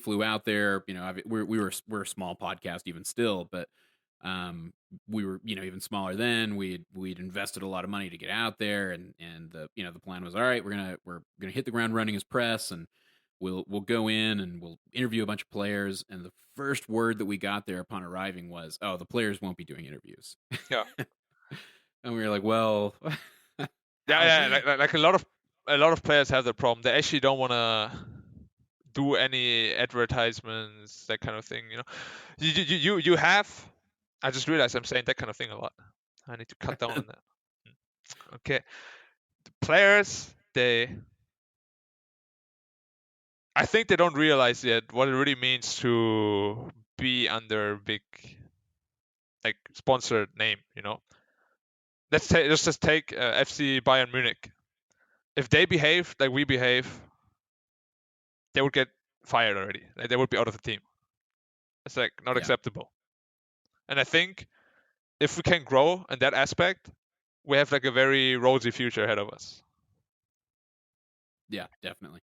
flew out there, we're a small podcast even still, but we were even smaller then. We'd invested a lot of money to get out there, and the plan was, all right, we're gonna hit the ground running as press, and we'll go in and we'll interview a bunch of players. And the first word that we got there upon arriving was, oh, the players won't be doing interviews. Yeah. And we were like, well, yeah, like a lot of players have that problem. They actually don't want to do any advertisements, that kind of thing. You have. I just realized I'm saying that kind of thing a lot. I need to cut down on that. Okay, the players, I think they don't realize yet what it really means to be under big, like, sponsored name. Let's just take FC Bayern Munich. If they behave like we behave, they would get fired already. Like, they would be out of the team. It's like not acceptable. And I think if we can grow in that aspect, we have like a very rosy future ahead of us. Yeah, definitely.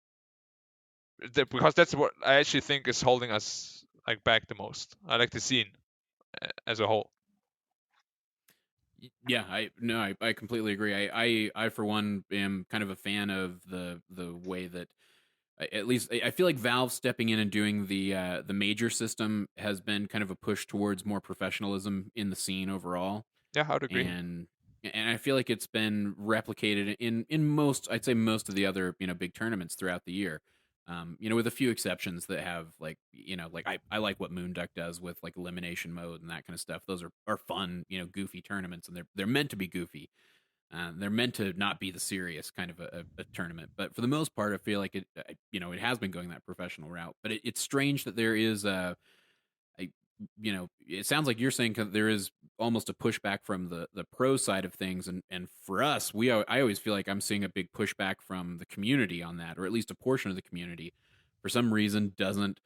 Because that's what I actually think is holding us like back the most. I like the scene as a whole. Yeah, I completely agree. I for one am kind of a fan of the way that at least I feel like Valve stepping in and doing the major system has been kind of a push towards more professionalism in the scene overall. Yeah, I would agree. And I feel like it's been replicated in most, I'd say most of the other big tournaments throughout the year. With a few exceptions that have like I like what Moonduck does with like elimination mode and that kind of stuff. Those are fun, goofy tournaments, and they're meant to be goofy. They're meant to not be the serious kind of a tournament. But for the most part, I feel like it has been going that professional route. But it's strange that there is it sounds like you're saying there is almost a pushback from the pro side of things, and for us, I always feel like I'm seeing a big pushback from the community on that, or at least a portion of the community, for some reason doesn't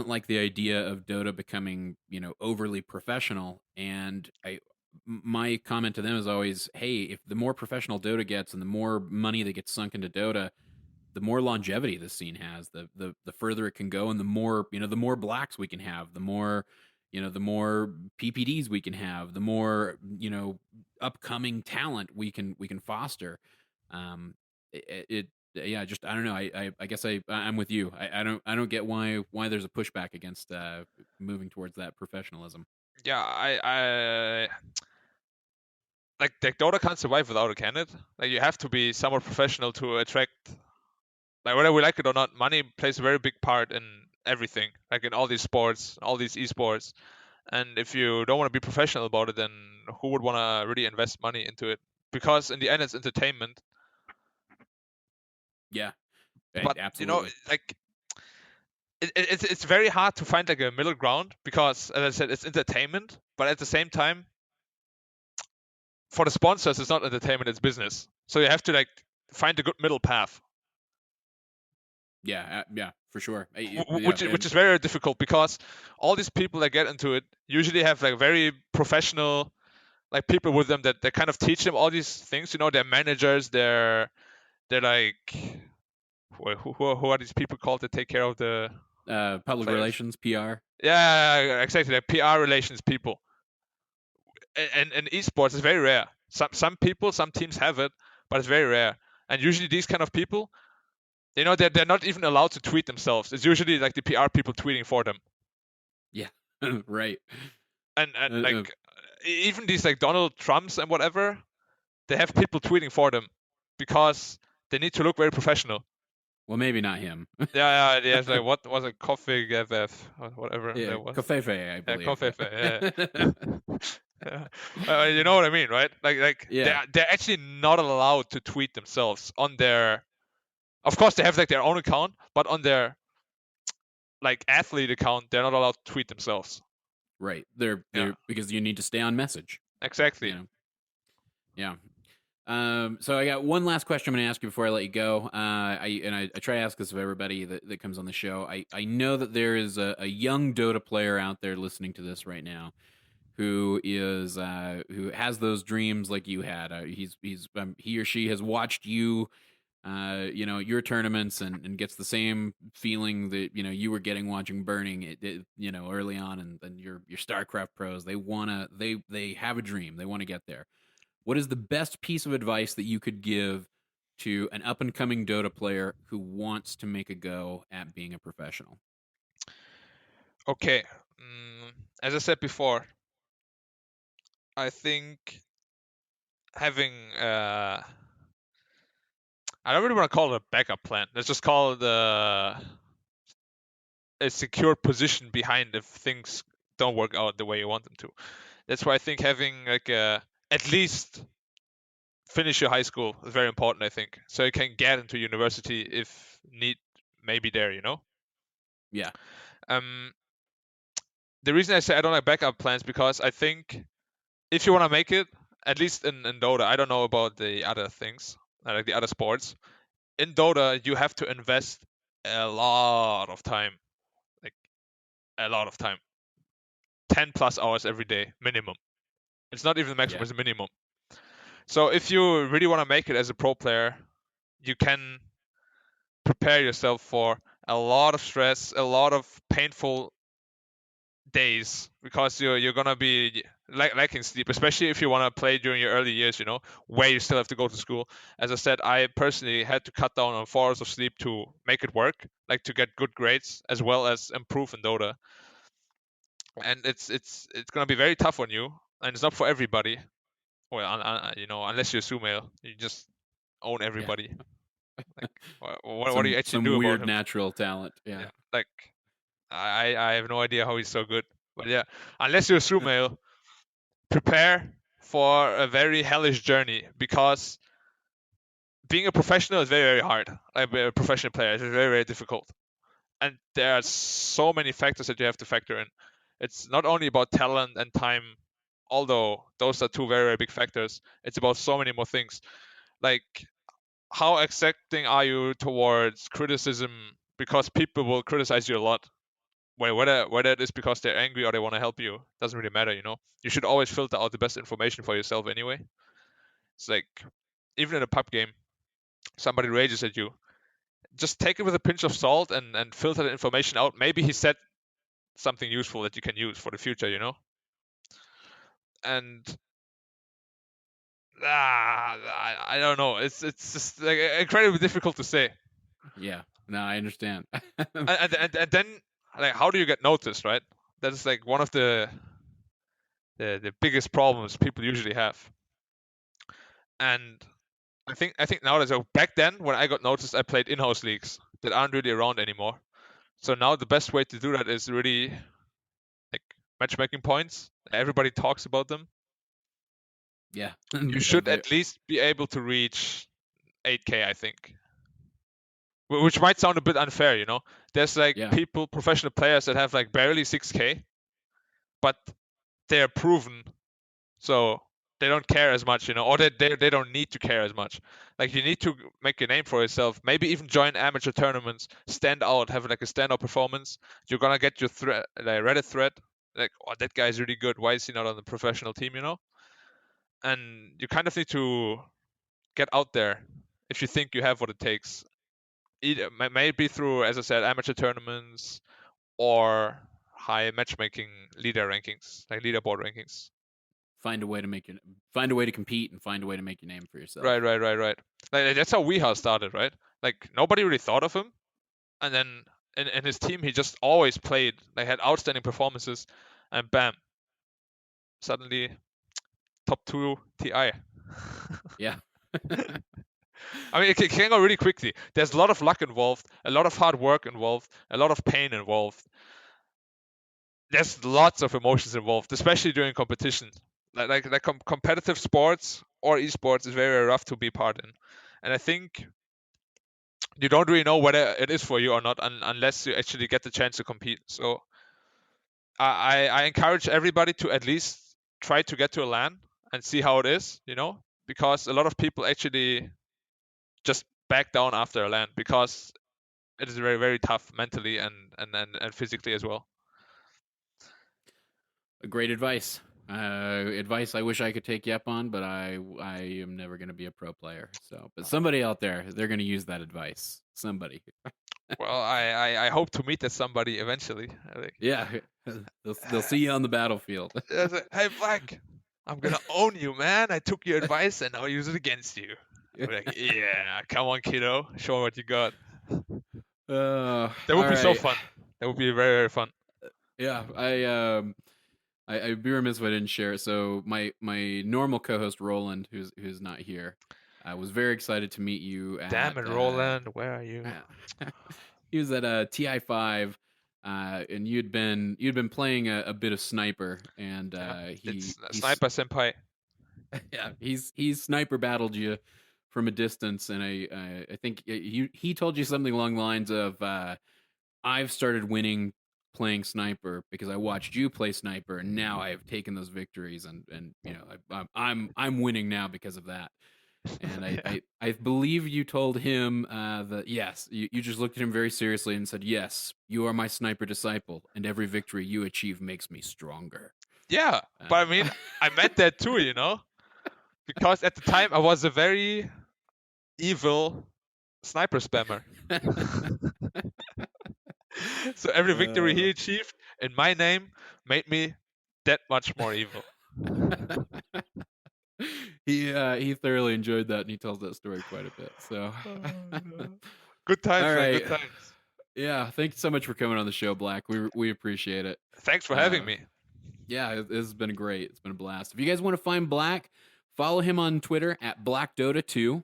like the idea of Dota becoming overly professional. And my comment to them is always, hey, if the more professional Dota gets and the more money that gets sunk into Dota, the more longevity this scene has, the further it can go, and the more the more blacks we can have, the more the more PPDs we can have, the more upcoming talent we can foster. Just I don't know. I guess I'm with you. I don't get why there's a pushback against moving towards that professionalism. Yeah, I like Dota can't survive without it, can it? Like, you have to be somewhat professional to attract. Like, whether we like it or not, money plays a very big part in everything. Like in all these sports, all these esports. And if you don't want to be professional about it, then who would want to really invest money into it? Because in the end, it's entertainment. Yeah, but absolutely. Like it's very hard to find like a middle ground, because, as I said, it's entertainment, but at the same time, for the sponsors, it's not entertainment, it's business. So you have to like find a good middle path. Yeah, for sure. Which is very difficult, because all these people that get into it usually have like very professional like people with them that kind of teach them all these things. They're managers, they're like, who are these people called to take care of the public players? Relations, PR? Yeah, exactly, like PR relations people. and esports is very rare. Some people, some teams have it, but it's very rare. And usually these kind of people, they're not even allowed to tweet themselves. It's usually like the PR people tweeting for them. Yeah, right. And like even these like Donald Trumps and whatever, they have people tweeting for them because they need to look very professional. Well, maybe not him. Yeah. Like what was it, Coffee FF or whatever Yeah, that was. Covfefe, I believe. Covfefe, yeah. You know what I mean, right? Like Yeah. they're actually not allowed to tweet themselves on their. Of course, they have like their own account, but on their like athlete account, they're not allowed to tweet themselves. Right. They're Yeah. because you need to stay on message. Exactly. You know? Yeah. So I got one last question I'm going to ask you before I let you go. I try to ask this of everybody that comes on the show. I know that there is a young Dota player out there listening to this right now who has those dreams like you had. He or she has watched you, your tournaments and gets the same feeling that you were getting watching Burning early on, and your StarCraft pros. They have a dream. They want to get there. What is the best piece of advice that you could give to an up and coming Dota player who wants to make a go at being a professional? Okay. As I said before, I think having I don't really want to call it a backup plan. Let's just call it a secure position behind if things don't work out the way you want them to. That's why I think having like at least finish your high school is very important, I think, so you can get into university if need may be there. Yeah. The reason I say I don't like backup plans because I think if you want to make it, at least in Dota, I don't know about the other things, like the other sports. In Dota, you have to invest a lot of time, like a lot of time, 10 plus hours every day minimum. It's not even the maximum; it's a minimum. So if you really want to make it as a pro player, you can prepare yourself for a lot of stress, a lot of painful days, because you're gonna be lacking sleep, especially if you want to play during your early years, where you still have to go to school. As I said, I personally had to cut down on 4 hours of sleep to make it work, like to get good grades as well as improve in Dota. And it's gonna be very tough on you, and it's not for everybody. Well, unless you're Sumail, you just own everybody. Like, what do you actually do some weird about him? natural talent. Yeah. Like I have no idea how he's so good. But yeah, unless you're a Sumail, prepare for a very hellish journey, because being a professional is very, very hard. Like a professional player is very, very difficult. And there are so many factors that you have to factor in. It's not only about talent and time, although those are two very, very big factors. It's about so many more things. Like, how accepting are you towards criticism? Because people will criticize you a lot. Whether it is because they're angry or they want to help you, doesn't really matter. You should always filter out the best information for yourself anyway. It's like, even in a pub game, somebody rages at you, just take it with a pinch of salt and filter the information out. Maybe he said something useful that you can use for the future, and I don't know, it's just like incredibly difficult to say. Yeah, no, I understand. and then, like, how do you get noticed, right? That is like one of the biggest problems people usually have. And I think nowadays, so back then when I got noticed, I played in-house leagues that aren't really around anymore. So now the best way to do that is really like matchmaking points. Everybody talks about them. Yeah. You should at least be able to reach 8K, I think. Which might sound a bit unfair, There's like people, professional players that have like barely 6K, but they're proven, so they don't care as much, or they don't need to care as much. Like, you need to make a name for yourself, maybe even join amateur tournaments, stand out, have like a standout performance. You're gonna get your Reddit thread, like, oh, that guy's really good, why is he not on the professional team, And you kind of need to get out there if you think you have what it takes. Either maybe through, as I said, amateur tournaments or high matchmaking leaderboard rankings. find a way to compete and find a way to make your name for yourself. Right. Like, that's how Weha started, right? Like nobody really thought of him, and then in his team he just always played, like had outstanding performances, and bam, suddenly top 2 TI. Yeah. I mean, it can go really quickly. There's a lot of luck involved, a lot of hard work involved, a lot of pain involved. There's lots of emotions involved, especially during competition. Competitive sports or esports is very, very rough to be part in. And I think you don't really know whether it is for you or not unless you actually get the chance to compete. So I encourage everybody to at least try to get to a LAN and see how it is, because a lot of people actually just back down after a LAN because it is very, very tough mentally and physically as well. Great advice. Advice I wish I could take you up on, but I am never going to be a pro player. So, but somebody out there, they're going to use that advice. Somebody. Well, I hope to meet that somebody eventually. I think. Yeah, they'll see you on the battlefield. Hey, Black, I'm gonna own you, man. I took your advice and I'll use it against you. I'm like, yeah, come on, kiddo, show me what you got. That would be so fun. That would be very, very fun. Yeah, I'd be remiss if I didn't share it. So my normal co-host Roland, who's not here, was very excited to meet you. Damn it, Roland, where are you? He was at TI5, and you'd been playing a bit of sniper, and he's Sniper Senpai. Yeah, he's sniper battled you from a distance, and I think he told you something along the lines of, I've started winning playing sniper because I watched you play sniper, and now I have taken those victories, and I'm winning now because of that. And I believe you told him that yes, you just looked at him very seriously and said, yes, you are my sniper disciple, and every victory you achieve makes me stronger. Yeah, but I mean, I meant that too, because at the time I was a very evil sniper spammer. So every victory he achieved in my name made me that much more evil. He thoroughly enjoyed that, and he tells that story quite a bit. So no. Good times, all right. man. Good times. Yeah, thank you so much for coming on the show, Black. We appreciate it. Thanks for having me. Yeah, this has been great. It's been a blast. If you guys want to find Black, follow him on Twitter at BlackDota2.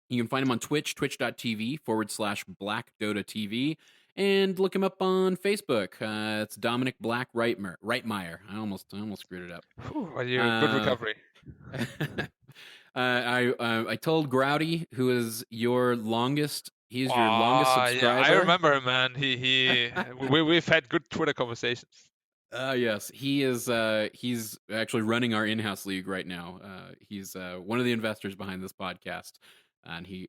You can find him on Twitch, twitch.tv/BlackDotaTV. And look him up on Facebook. It's Dominik Black Reitmeier. I almost screwed it up. Whew, good recovery. I told Grouty, who is your longest. He's your longest subscriber. Yeah, I remember him, man. We've had good Twitter conversations. Yes, he is. He's actually running our in-house league right now. He's one of the investors behind this podcast. And he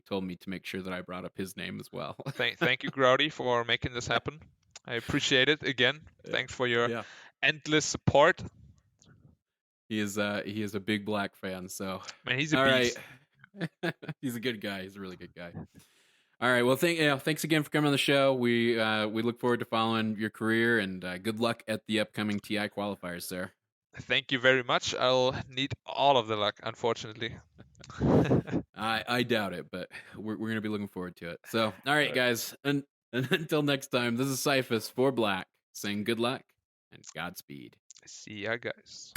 told me to make sure that I brought up his name as well. Thank you, Grouty, for making this happen. I appreciate it again. Thanks for your endless support. He is a big Black fan, so man, he's a beast. Right. He's a good guy. He's a really good guy. All right. Well, thanks again for coming on the show. We look forward to following your career, and good luck at the upcoming TI qualifiers, sir. Thank you very much. I'll need all of the luck, unfortunately. I doubt it, but we're going to be looking forward to it. So, all right, guys. And until next time, this is Cyphus for Black saying good luck and Godspeed. See ya, guys.